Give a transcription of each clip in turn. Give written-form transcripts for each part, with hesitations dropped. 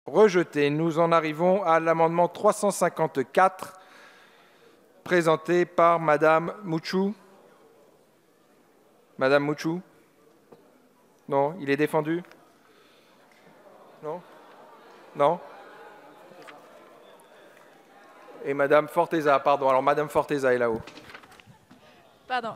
rejeté. Nous en arrivons à l'amendement 354, présenté par Madame Mouchou. Madame Mouchou? Non, il est défendu? Non? Non? Et Madame Forteza, pardon. Alors Madame Forteza est là-haut. Pardon.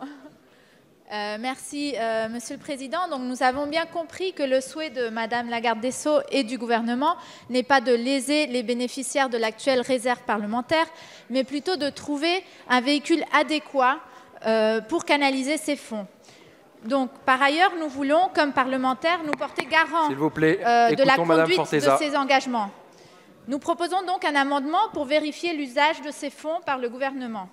Merci, Monsieur le Président. Donc, nous avons bien compris que le souhait de Madame la garde des Sceaux et du gouvernement n'est pas de léser les bénéficiaires de l'actuelle réserve parlementaire, mais plutôt de trouver un véhicule adéquat pour canaliser ces fonds. Donc, par ailleurs, nous voulons, comme parlementaires, nous porter garant S'il vous plaît, de la Madame conduite Forteza. de ces engagements. Nous proposons donc un amendement pour vérifier l'usage de ces fonds par le gouvernement.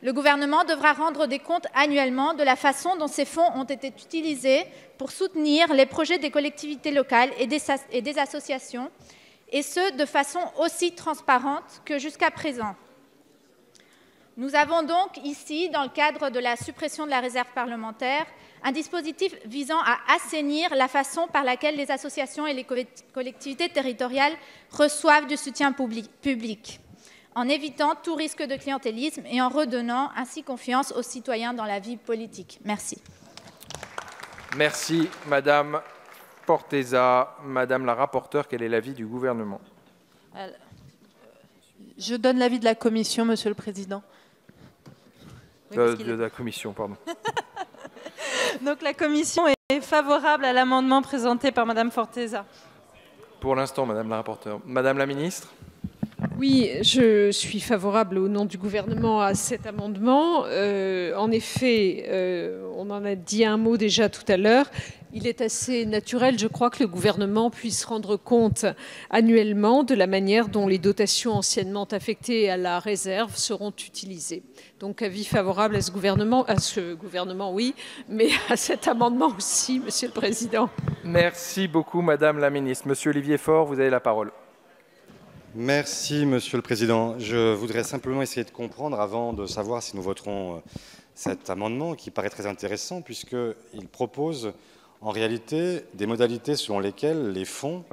Le gouvernement devra rendre des comptes annuellement de la façon dont ces fonds ont été utilisés pour soutenir les projets des collectivités locales et des associations, et ce, de façon aussi transparente que jusqu'à présent. Nous avons donc ici, dans le cadre de la suppression de la réserve parlementaire, un dispositif visant à assainir la façon par laquelle les associations et les collectivités territoriales reçoivent du soutien public, en évitant tout risque de clientélisme et en redonnant ainsi confiance aux citoyens dans la vie politique. Merci. Merci, Madame Forteza. Madame la rapporteure, quel est l'avis du gouvernement? Je donne l'avis de la Commission, Monsieur le Président. Oui, de la Commission, pardon. Donc la Commission est favorable à l'amendement présenté par Madame Forteza. Pour l'instant, Madame la rapporteure. Madame la ministre? Oui, je suis favorable au nom du gouvernement à cet amendement. En effet, on en a dit un mot déjà tout à l'heure. Il est assez naturel, je crois, que le gouvernement puisse rendre compte annuellement de la manière dont les dotations anciennement affectées à la réserve seront utilisées. Donc, avis favorable à ce gouvernement, oui, mais à cet amendement aussi, Monsieur le Président. Merci beaucoup, Madame la ministre. Monsieur Olivier Faure, vous avez la parole. Merci, Monsieur le Président. Je voudrais simplement essayer de comprendre, avant de savoir si nous voterons cet amendement, qui paraît très intéressant, puisqu'il propose en réalité des modalités selon lesquelles les fonds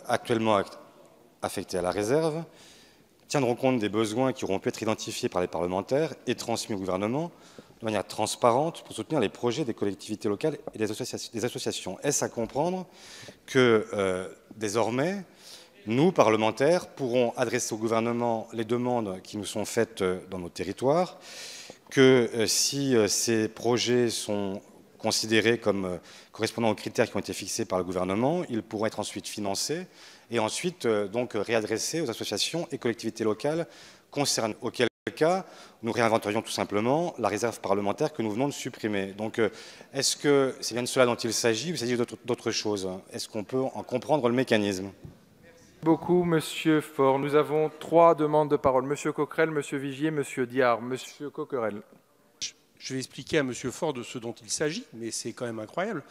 actuellement affectés à la réserve tiendront compte des besoins qui auront pu être identifiés par les parlementaires et transmis au gouvernement de manière transparente pour soutenir les projets des collectivités locales et des associations. Est-ce à comprendre que désormais, nous, parlementaires, pourrons adresser au gouvernement les demandes qui nous sont faites dans nos territoires, que si ces projets sont considérés comme correspondant aux critères qui ont été fixés par le gouvernement, ils pourront être ensuite financés et ensuite donc réadressés aux associations et collectivités locales concernées, auquel cas nous réinventerions tout simplement la réserve parlementaire que nous venons de supprimer. Donc est-ce que c'est bien de cela dont il s'agit ou il s'agit d'autre chose? Est-ce qu'on peut en comprendre le mécanisme? Beaucoup, Monsieur Faure. Nous avons 3 demandes de parole. Monsieur Coquerel, Monsieur Vigier, Monsieur Diard. Monsieur Coquerel. Je vais expliquer à Monsieur Faure de ce dont il s'agit, mais c'est quand même incroyable.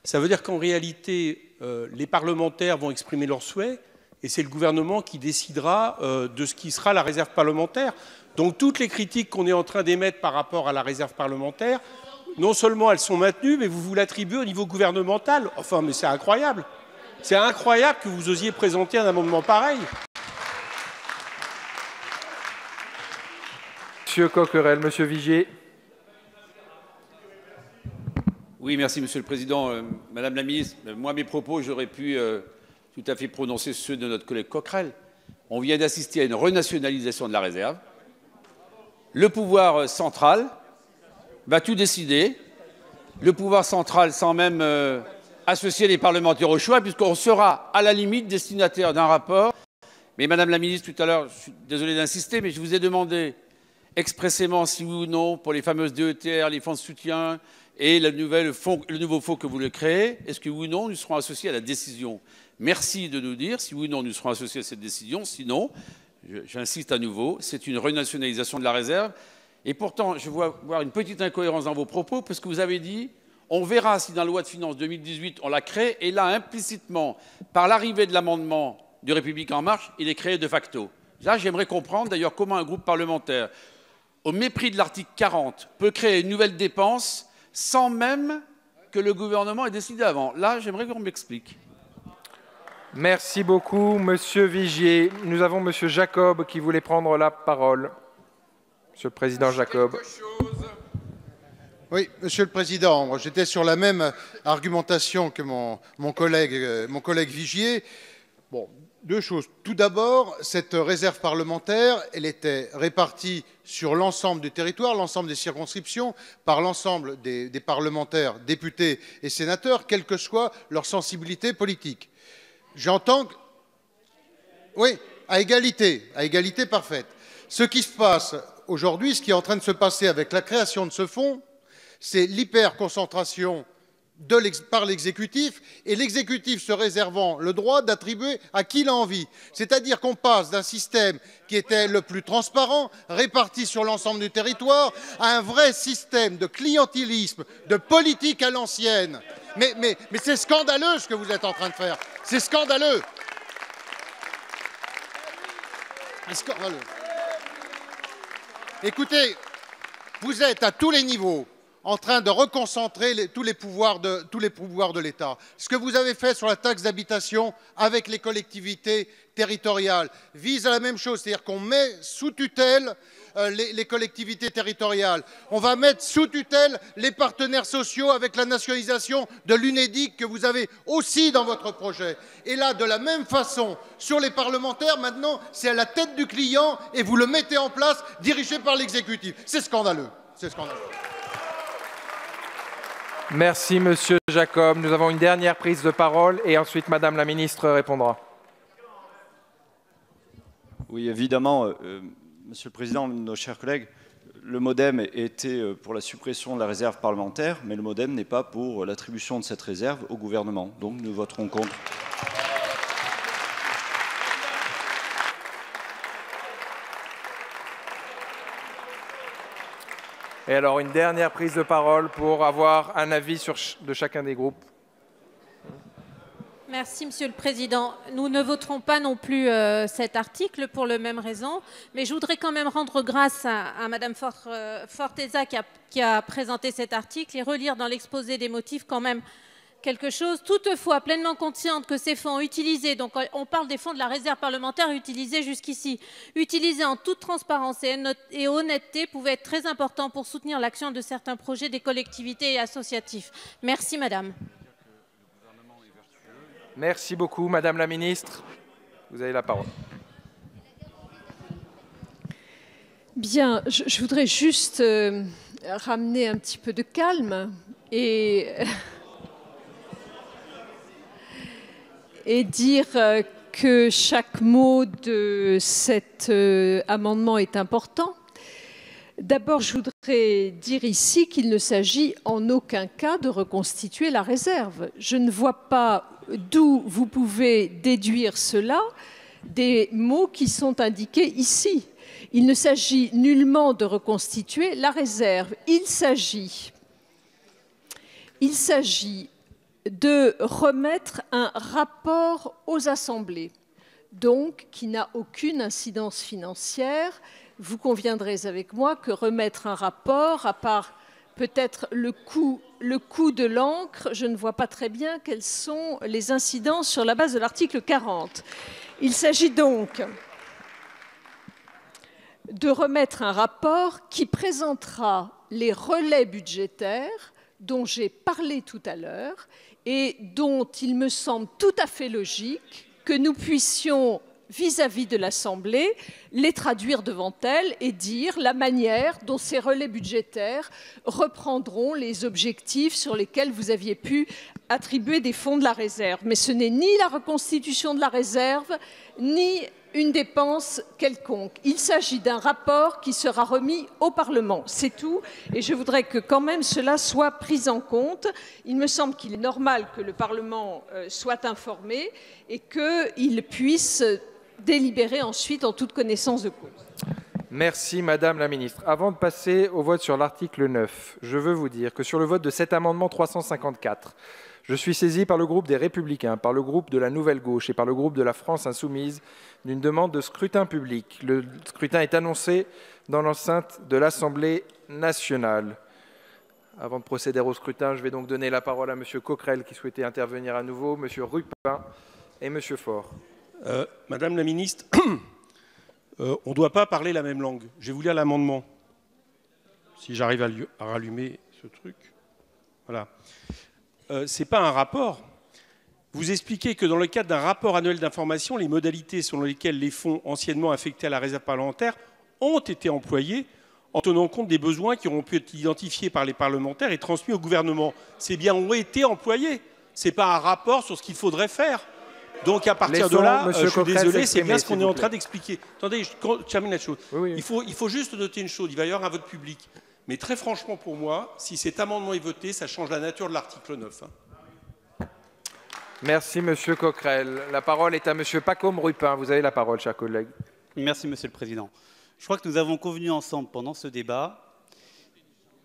Ça veut dire qu'en réalité, les parlementaires vont exprimer leurs souhaits et c'est le gouvernement qui décidera de ce qui sera la réserve parlementaire. Donc toutes les critiques qu'on est en train d'émettre par rapport à la réserve parlementaire, non seulement elles sont maintenues, mais vous l'attribuez au niveau gouvernemental. Enfin, mais c'est incroyable. C'est incroyable que vous osiez présenter un amendement pareil. Monsieur Coquerel, Monsieur Vigier. Oui, merci Monsieur le Président. Madame la Ministre, moi mes propos, j'aurais pu tout à fait prononcer ceux de notre collègue Coquerel. On vient d'assister à une renationalisation de la réserve. Le pouvoir central va tout décider. Le pouvoir central sans même associer les parlementaires au choix, puisqu'on sera à la limite destinataire d'un rapport. Mais Madame la Ministre, tout à l'heure, je suis désolé d'insister, mais je vous ai demandé expressément si oui ou non, pour les fameuses DETR, les fonds de soutien et le nouveau fonds que vous voulez créer, est-ce que oui ou non, nous serons associés à la décision? Merci de nous dire si oui ou non, nous serons associés à cette décision. Sinon, j'insiste à nouveau, c'est une renationalisation de la réserve. Et pourtant, je vois voir une petite incohérence dans vos propos, parce que vous avez dit on verra si dans la loi de finances 2018, on la crée, et là, implicitement, par l'arrivée de l'amendement de République En Marche, il est créé de facto. Là, j'aimerais comprendre d'ailleurs comment un groupe parlementaire, au mépris de l'article 40, peut créer une nouvelle dépense sans même que le gouvernement ait décidé avant. Là, j'aimerais qu'on m'explique. Merci beaucoup, Monsieur Vigier. Nous avons Monsieur Jacob qui voulait prendre la parole. Monsieur le Président Jacob. Oui, Monsieur le Président, j'étais sur la même argumentation que mon collègue Vigier. Bon, deux choses. Tout d'abord, cette réserve parlementaire, elle était répartie sur l'ensemble du territoire, l'ensemble des circonscriptions, par l'ensemble des parlementaires, députés et sénateurs, quelle que soit leur sensibilité politique. J'entends que... Oui, à égalité parfaite. Ce qui se passe aujourd'hui, ce qui est en train de se passer avec la création de ce fonds, c'est l'hyperconcentration par l'exécutif et l'exécutif se réservant le droit d'attribuer à qui il a envie. C'est-à-dire qu'on passe d'un système qui était le plus transparent, réparti sur l'ensemble du territoire, à un vrai système de clientélisme, de politique à l'ancienne. Mais c'est scandaleux ce que vous êtes en train de faire. C'est scandaleux. C'est scandaleux. Écoutez, vous êtes à tous les niveaux en train de reconcentrer tous les pouvoirs de l'État. Ce que vous avez fait sur la taxe d'habitation avec les collectivités territoriales vise à la même chose, c'est-à-dire qu'on met sous tutelle les collectivités territoriales. On va mettre sous tutelle les partenaires sociaux avec la nationalisation de l'UNEDIC que vous avez aussi dans votre projet. Et là, de la même façon, sur les parlementaires, maintenant, c'est à la tête du client et vous le mettez en place, dirigé par l'exécutif. C'est scandaleux. C'est scandaleux. Merci, Monsieur Jacob. Nous avons une dernière prise de parole et ensuite Madame la Ministre répondra. Oui, évidemment, Monsieur le Président, nos chers collègues, le MODEM était pour la suppression de la réserve parlementaire, mais le MODEM n'est pas pour l'attribution de cette réserve au gouvernement. Donc nous voterons contre. Et alors, une dernière prise de parole pour avoir un avis de chacun des groupes. Merci, Monsieur le Président. Nous ne voterons pas non plus cet article pour la même raison, mais je voudrais quand même rendre grâce à Madame Forteza qui a présenté cet article et relire dans l'exposé des motifs quand même quelque chose. Toutefois, pleinement consciente que ces fonds utilisés, donc on parle des fonds de la réserve parlementaire utilisés jusqu'ici, utilisés en toute transparence et honnêteté, pouvaient être très importants pour soutenir l'action de certains projets des collectivités et associatifs. Merci, Madame. Merci beaucoup, Madame la Ministre. Vous avez la parole. Bien, je voudrais juste ramener un petit peu de calme et dire que chaque mot de cet amendement est important. D'abord, je voudrais dire ici qu'il ne s'agit en aucun cas de reconstituer la réserve. Je ne vois pas d'où vous pouvez déduire cela des mots qui sont indiqués ici. Il ne s'agit nullement de reconstituer la réserve. Il s'agit de remettre un rapport aux assemblées, donc qui n'a aucune incidence financière. Vous conviendrez avec moi que remettre un rapport, à part peut-être le coût de l'encre, je ne vois pas très bien quelles sont les incidences sur la base de l'article 40. Il s'agit donc de remettre un rapport qui présentera les relais budgétaires dont j'ai parlé tout à l'heure et dont il me semble tout à fait logique que nous puissions, vis-à-vis de l'Assemblée, les traduire devant elle et dire la manière dont ces relais budgétaires reprendront les objectifs sur lesquels vous aviez pu attribuer des fonds de la réserve. Mais ce n'est ni la reconstitution de la réserve, ni une dépense quelconque. Il s'agit d'un rapport qui sera remis au Parlement. C'est tout. Et je voudrais que quand même cela soit pris en compte. Il me semble qu'il est normal que le Parlement soit informé et qu'il puisse délibérer ensuite en toute connaissance de cause. Merci Madame la Ministre. Avant de passer au vote sur l'article 9, je veux vous dire que sur le vote de cet amendement 354, je suis saisi par le groupe des Républicains, par le groupe de la Nouvelle Gauche et par le groupe de la France Insoumise d'une demande de scrutin public. Le scrutin est annoncé dans l'enceinte de l'Assemblée nationale. Avant de procéder au scrutin, je vais donc donner la parole à Monsieur Coquerel qui souhaitait intervenir à nouveau, Monsieur Rupin et M. Faure. Madame la ministre, on ne doit pas parler la même langue. Je vais vous lire l'amendement, si j'arrive à rallumer ce truc. Voilà. Ce n'est pas un rapport. Vous expliquez que dans le cadre d'un rapport annuel d'information, les modalités selon lesquelles les fonds anciennement affectés à la réserve parlementaire ont été employés en tenant compte des besoins qui auront pu être identifiés par les parlementaires et transmis au gouvernement. C'est bien ont été employés. Ce n'est pas un rapport sur ce qu'il faudrait faire. Donc à partir de là, je suis désolé, c'est bien ce qu'on est en train d'expliquer. Attendez, je termine la chose. Oui. Il faut juste noter une chose, il va y avoir un vote public. Mais très franchement pour moi, si cet amendement est voté, ça change la nature de l'article 9. Merci Monsieur Coquerel. La parole est à Monsieur Pacôme Rupin. Vous avez la parole, chers collègues. Merci Monsieur le Président. Je crois que nous avons convenu ensemble pendant ce débat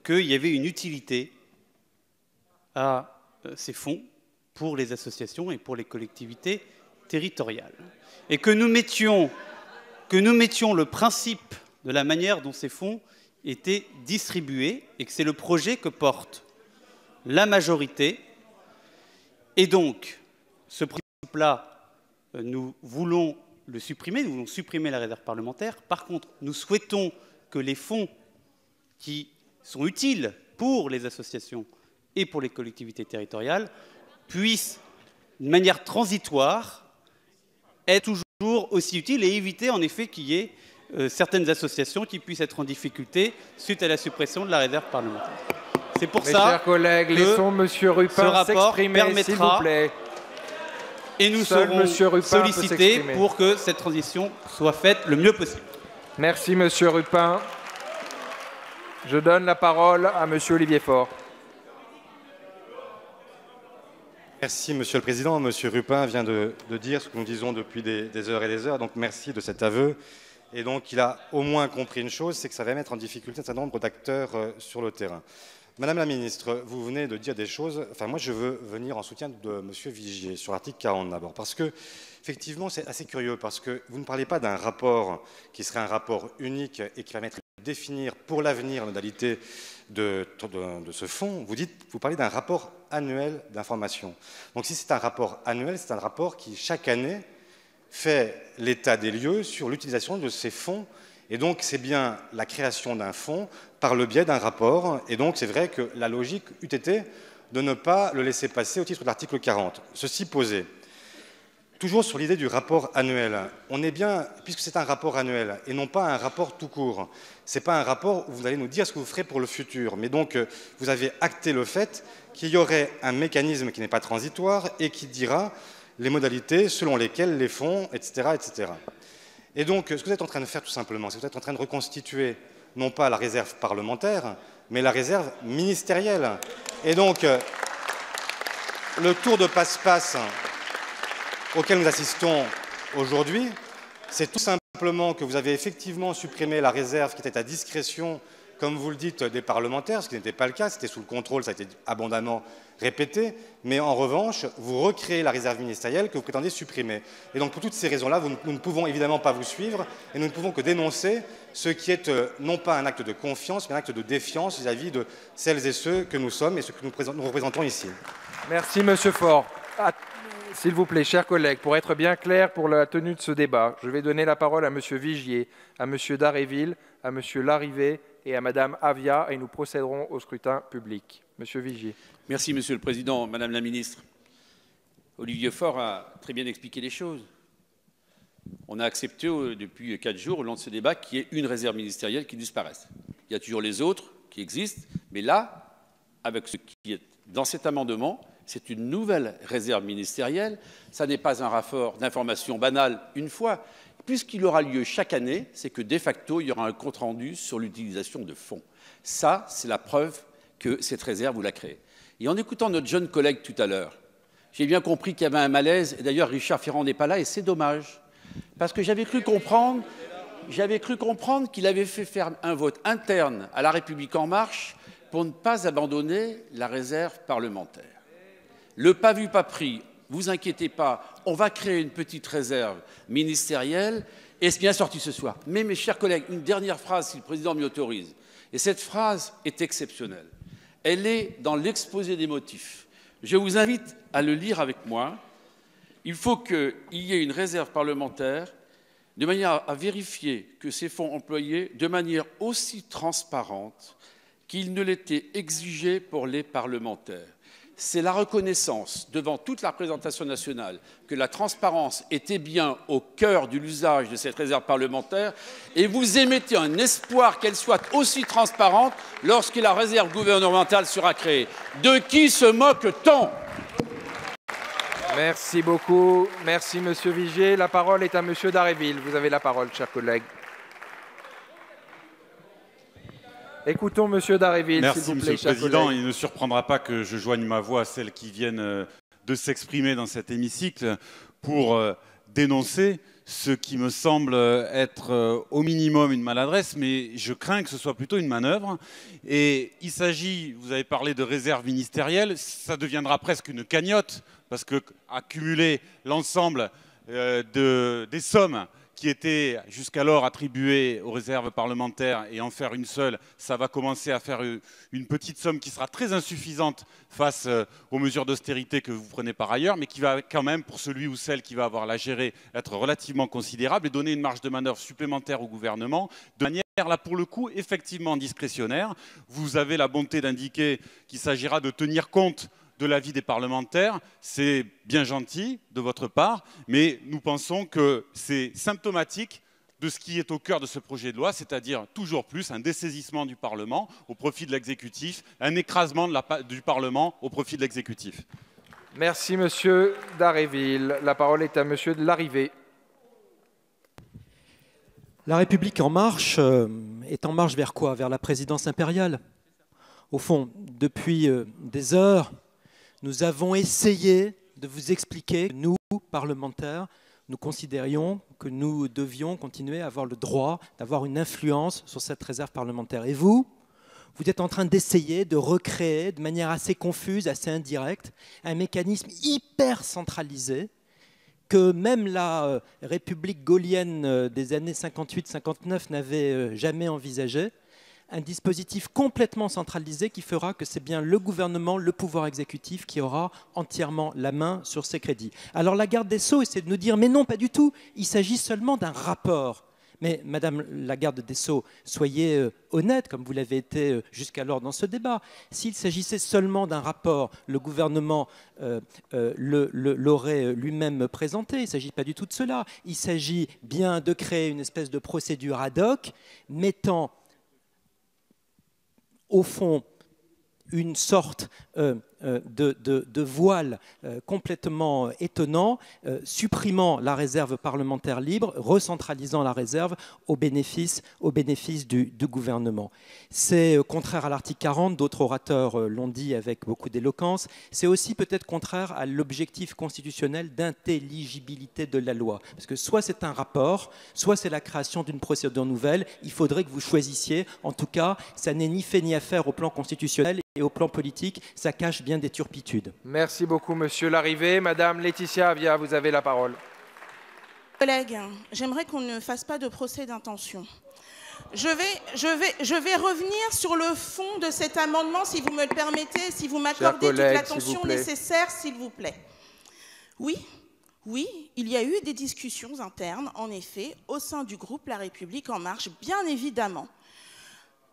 qu'il y avait une utilité à ces fonds pour les associations et pour les collectivités territoriales. Et que nous mettions le principe de la manière dont ces fonds étaient distribués et que c'est le projet que porte la majorité. Et donc, ce principe-là, nous voulons le supprimer, nous voulons supprimer la réserve parlementaire. Par contre, nous souhaitons que les fonds qui sont utiles pour les associations et pour les collectivités territoriales puissent, de manière transitoire, être toujours aussi utiles et éviter en effet qu'il y ait certaines associations qui puissent être en difficulté suite à la suppression de la réserve parlementaire. C'est pour ça chers collègues, laissons M. Rupin s'exprimer, s'il vous plaît. Et nous serons sollicités pour que cette transition soit faite le mieux possible. Merci M. Rupin. Je donne la parole à M. Olivier Faure. Merci Monsieur le Président. Monsieur Rupin vient de dire ce que nous disons depuis des heures et des heures, donc merci de cet aveu. Et donc il a au moins compris une chose, c'est que ça va mettre en difficulté un certain nombre d'acteurs sur le terrain. Madame la Ministre, vous venez de dire des choses, enfin moi je veux venir en soutien de Monsieur Vigier sur l'article 40 d'abord, parce que effectivement c'est assez curieux, parce que vous ne parlez pas d'un rapport qui serait un rapport unique et qui permettrait de définir pour l'avenir la modalité de ce fonds, vous parlez d'un rapport annuel d'information. Donc si c'est un rapport annuel, c'est un rapport qui chaque année fait l'état des lieux sur l'utilisation de ces fonds. Et donc c'est bien la création d'un fonds par le biais d'un rapport. Et donc c'est vrai que la logique eût été de ne pas le laisser passer au titre de l'article 40. Ceci posé, toujours sur l'idée du rapport annuel, on est bien, puisque c'est un rapport annuel et non pas un rapport tout court, ce n'est pas un rapport où vous allez nous dire ce que vous ferez pour le futur, mais donc vous avez acté le fait qu'il y aurait un mécanisme qui n'est pas transitoire et qui dira les modalités selon lesquelles les fonds, etc., etc. Et donc, ce que vous êtes en train de faire tout simplement, c'est que vous êtes en train de reconstituer non pas la réserve parlementaire, mais la réserve ministérielle. Et donc, le tour de passe-passe auquel nous assistons aujourd'hui, c'est tout simplement que vous avez effectivement supprimé la réserve qui était à discrétion, comme vous le dites, des parlementaires, ce qui n'était pas le cas, c'était sous le contrôle, ça a été abondamment répété, mais en revanche, vous recréez la réserve ministérielle que vous prétendez supprimer. Et donc pour toutes ces raisons-là, nous ne pouvons évidemment pas vous suivre, et nous ne pouvons que dénoncer ce qui est non pas un acte de confiance, mais un acte de défiance vis-à-vis de celles et ceux que nous sommes et ceux que nous représentons ici. Merci Monsieur Faure. S'il vous plaît, chers collègues, pour être bien clair pour la tenue de ce débat, je vais donner la parole à Monsieur Vigier, à Monsieur Daréville, à Monsieur Larrivé et à Madame Avia, et nous procéderons au scrutin public. Monsieur Vigier. Merci Monsieur le Président. Madame la Ministre, Olivier Faure a très bien expliqué les choses. On a accepté depuis 4 jours, au long de ce débat, qu'il y ait une réserve ministérielle qui disparaisse. Il y a toujours les autres qui existent, mais là, avec ce qui est dans cet amendement, c'est une nouvelle réserve ministérielle. Ça n'est pas un rapport d'information banal une fois. Puisqu'il aura lieu chaque année, c'est que de facto, il y aura un compte-rendu sur l'utilisation de fonds. Ça, c'est la preuve que cette réserve, vous la créez. Et en écoutant notre jeune collègue tout à l'heure, j'ai bien compris qu'il y avait un malaise. Et d'ailleurs, Richard Ferrand n'est pas là, et c'est dommage. Parce que j'avais cru comprendre qu'il avait fait faire un vote interne à La République En Marche pour ne pas abandonner la réserve parlementaire. Le pas vu, pas pris. Vous inquiétez pas, on va créer une petite réserve ministérielle et c'est bien sorti ce soir. Mais mes chers collègues, une dernière phrase, si le Président m'y autorise. Et cette phrase est exceptionnelle. Elle est dans l'exposé des motifs. Je vous invite à le lire avec moi. Il faut qu'il y ait une réserve parlementaire de manière à vérifier que ces fonds employés de manière aussi transparente qu'il ne l'était exigé pour les parlementaires. C'est la reconnaissance devant toute la représentation nationale que la transparence était bien au cœur de l'usage de cette réserve parlementaire et vous émettez un espoir qu'elle soit aussi transparente lorsque la réserve gouvernementale sera créée. De qui se moque-t-on ? Merci beaucoup. Merci, Monsieur Vigier. La parole est à Monsieur Dharréville. Vous avez la parole, chers collègues. Écoutons Monsieur Dharréville, s'il vous plaît, Monsieur le Président. Il ne surprendra pas que je joigne ma voix à celles qui viennent de s'exprimer dans cet hémicycle pour dénoncer ce qui me semble être au minimum une maladresse, mais je crains que ce soit plutôt une manœuvre. Et il s'agit, vous avez parlé de réserve ministérielle, ça deviendra presque une cagnotte, parce que accumuler l'ensemble des sommes qui étaient jusqu'alors attribuées aux réserves parlementaires et en faire une seule, ça va commencer à faire une petite somme qui sera très insuffisante face aux mesures d'austérité que vous prenez par ailleurs, mais qui va quand même, pour celui ou celle qui va avoir la gérer, être relativement considérable et donner une marge de manœuvre supplémentaire au gouvernement, de manière, là pour le coup, effectivement discrétionnaire. Vous avez la bonté d'indiquer qu'il s'agira de tenir compte de l'avis des parlementaires, c'est bien gentil de votre part, mais nous pensons que c'est symptomatique de ce qui est au cœur de ce projet de loi, c'est-à-dire toujours plus un dessaisissement du Parlement au profit de l'exécutif, un écrasement du Parlement au profit de l'exécutif. Merci Monsieur Dharréville. La parole est à Monsieur de Larrivé. La République en marche est en marche vers quoi? Vers la présidence impériale. Au fond, depuis des heures, nous avons essayé de vous expliquer que nous, parlementaires, nous considérions que nous devions continuer à avoir le droit d'avoir une influence sur cette réserve parlementaire. Et vous êtes en train d'essayer de recréer de manière assez confuse, assez indirecte, un mécanisme hyper centralisé que même la République gaullienne des années 58-59 n'avait jamais envisagé. Un dispositif complètement centralisé qui fera que c'est bien le gouvernement, le pouvoir exécutif qui aura entièrement la main sur ces crédits. Alors la garde des Sceaux essaie de nous dire « mais non, pas du tout, il s'agit seulement d'un rapport ». Mais Madame la garde des Sceaux, soyez honnête, comme vous l'avez été jusqu'alors dans ce débat. S'il s'agissait seulement d'un rapport, le gouvernement l'aurait lui-même présenté. Il ne s'agit pas du tout de cela. Il s'agit bien de créer une espèce de procédure ad hoc mettant au fond, une sorte de voile complètement étonnant, supprimant la réserve parlementaire libre, recentralisant la réserve au bénéfice du gouvernement. C'est contraire à l'article 40, d'autres orateurs l'ont dit avec beaucoup d'éloquence, c'est aussi peut-être contraire à l'objectif constitutionnel d'intelligibilité de la loi. Parce que soit c'est un rapport, soit c'est la création d'une procédure nouvelle, il faudrait que vous choisissiez. En tout cas, ça n'est ni fait ni à faire au plan constitutionnel et au plan politique, ça cache bien des turpitudes. Merci beaucoup, Monsieur Larrivé. Madame Laetitia Avia, vous avez la parole. Collègues, j'aimerais qu'on ne fasse pas de procès d'intention. Je vais revenir sur le fond de cet amendement, si vous me le permettez, si vous m'accordez toute l'attention nécessaire, s'il vous plaît. Oui, il y a eu des discussions internes, en effet, au sein du groupe La République En Marche, bien évidemment.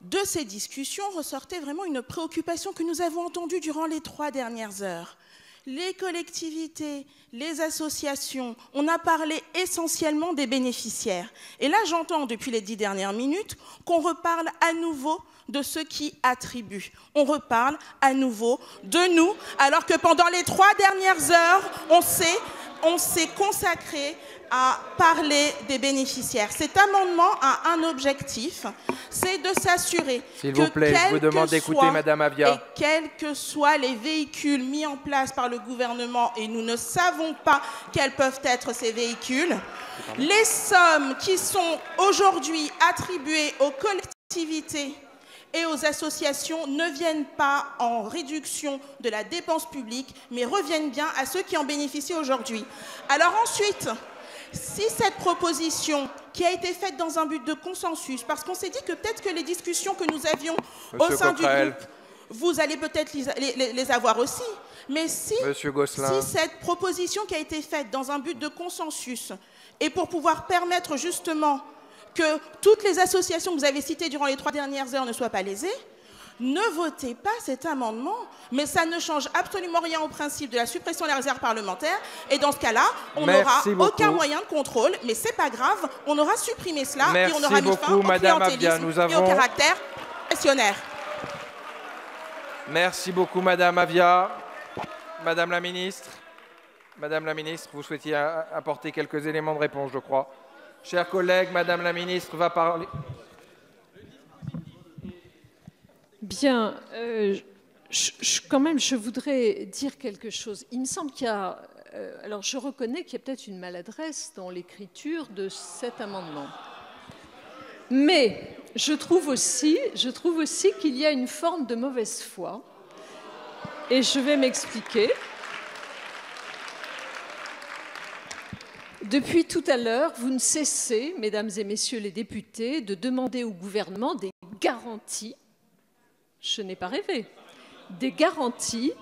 De ces discussions ressortait vraiment une préoccupation que nous avons entendue durant les 3 dernières heures. Les collectivités, les associations, on a parlé essentiellement des bénéficiaires. Et là, j'entends depuis les 10 dernières minutes qu'on reparle à nouveau de ceux qui attribuent. On reparle à nouveau de nous, alors que pendant les 3 dernières heures, on s'est consacré à parler des bénéficiaires. Cet amendement a un objectif, c'est de s'assurer que, je vous demande d'écouter Madame Avia. Et quels que soient les véhicules mis en place par le gouvernement, et nous ne savons pas quels peuvent être ces véhicules, les sommes qui sont aujourd'hui attribuées aux collectivités et aux associations ne viennent pas en réduction de la dépense publique, mais reviennent bien à ceux qui en bénéficient aujourd'hui. Alors ensuite, si cette proposition qui a été faite dans un but de consensus, parce qu'on s'est dit que peut-être que les discussions que nous avions au sein du groupe vous allez peut-être les avoir aussi. Mais si cette proposition qui a été faite dans un but de consensus et pour pouvoir permettre justement que toutes les associations que vous avez citées durant les 3 dernières heures ne soient pas lésées, ne votez pas cet amendement. Mais ça ne change absolument rien au principe de la suppression de la réserve parlementaire. Et dans ce cas-là, on n'aura aucun moyen de contrôle. Mais c'est pas grave, on aura supprimé cela et on aura mis fin au clientélisme et au caractère gestionnaire. Merci beaucoup, Madame Avia. Madame la ministre, vous souhaitiez apporter quelques éléments de réponse, je crois. Chers collègues, Madame la ministre va parler. Bien, quand même, je voudrais dire quelque chose. Il me semble qu'il y a... alors, je reconnais qu'il y a peut-être une maladresse dans l'écriture de cet amendement. Mais je trouve aussi qu'il y a une forme de mauvaise foi. Et je vais m'expliquer. Depuis tout à l'heure, vous ne cessez, mesdames et messieurs les députés, de demander au gouvernement des garanties. Je n'ai pas rêvé. Des garanties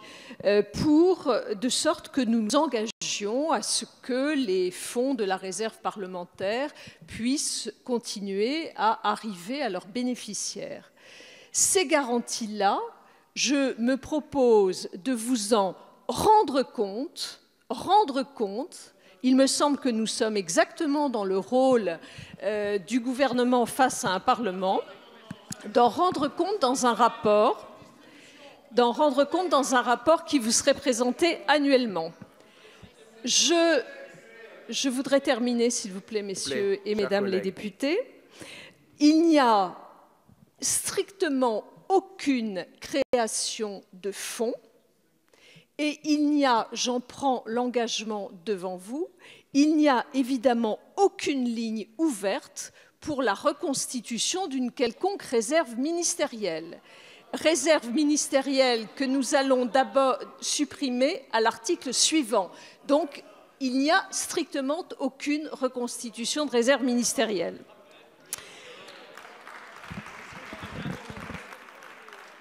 de sorte que nous nous engagions à ce que les fonds de la réserve parlementaire puissent continuer à arriver à leurs bénéficiaires. Ces garanties-là, je me propose de vous en rendre compte. Il me semble que nous sommes exactement dans le rôle du gouvernement face à un Parlement, d'en rendre compte dans un rapport qui vous serait présenté annuellement. Je voudrais terminer, s'il vous plaît, messieurs et mesdames les députés. Il n'y a strictement aucune création de fonds et il n'y a, j'en prends l'engagement devant vous, il n'y a évidemment aucune ligne ouverte pour la reconstitution d'une quelconque réserve ministérielle. Réserve ministérielle que nous allons d'abord supprimer à l'article suivant. Donc, il n'y a strictement aucune reconstitution de réserve ministérielle.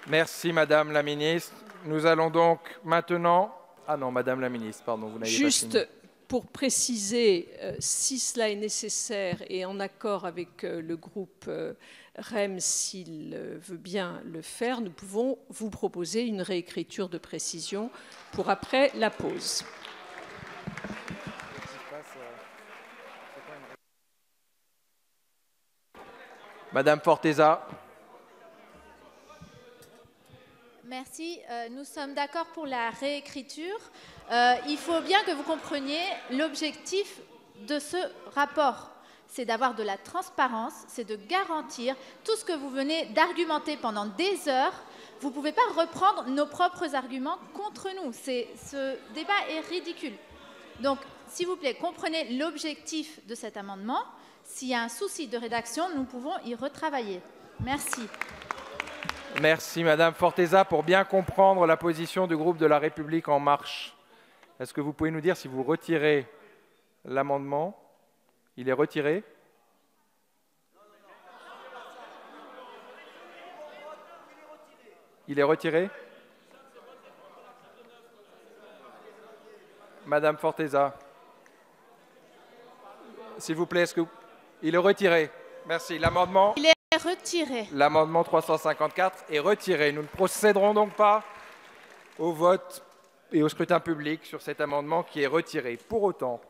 Merci, Madame la ministre. Nous allons donc maintenant... Ah non, Madame la ministre, pardon, vous n'avez pas fini. Juste pour préciser, si cela est nécessaire et en accord avec le groupe REM, s'il veut bien le faire, nous pouvons vous proposer une réécriture de précision pour après la pause. Madame Forteza. Merci. Nous sommes d'accord pour la réécriture. Il faut bien que vous compreniez l'objectif de ce rapport. C'est d'avoir de la transparence, c'est de garantir tout ce que vous venez d'argumenter pendant des heures. Vous ne pouvez pas reprendre nos propres arguments contre nous. Ce débat est ridicule. Donc, s'il vous plaît, comprenez l'objectif de cet amendement. S'il y a un souci de rédaction, nous pouvons y retravailler. Merci. Merci, Madame Forteza. Pour bien comprendre la position du groupe de La République En Marche, est-ce que vous pouvez nous dire si vous retirez l'amendement? Il est retiré? Il est retiré? Madame Forteza, s'il vous plaît, est-ce que... Il est retiré. Merci. L'amendement... Il est retiré. L'amendement 354 est retiré. Nous ne procéderons donc pas au vote et au scrutin public sur cet amendement qui est retiré. Pour autant,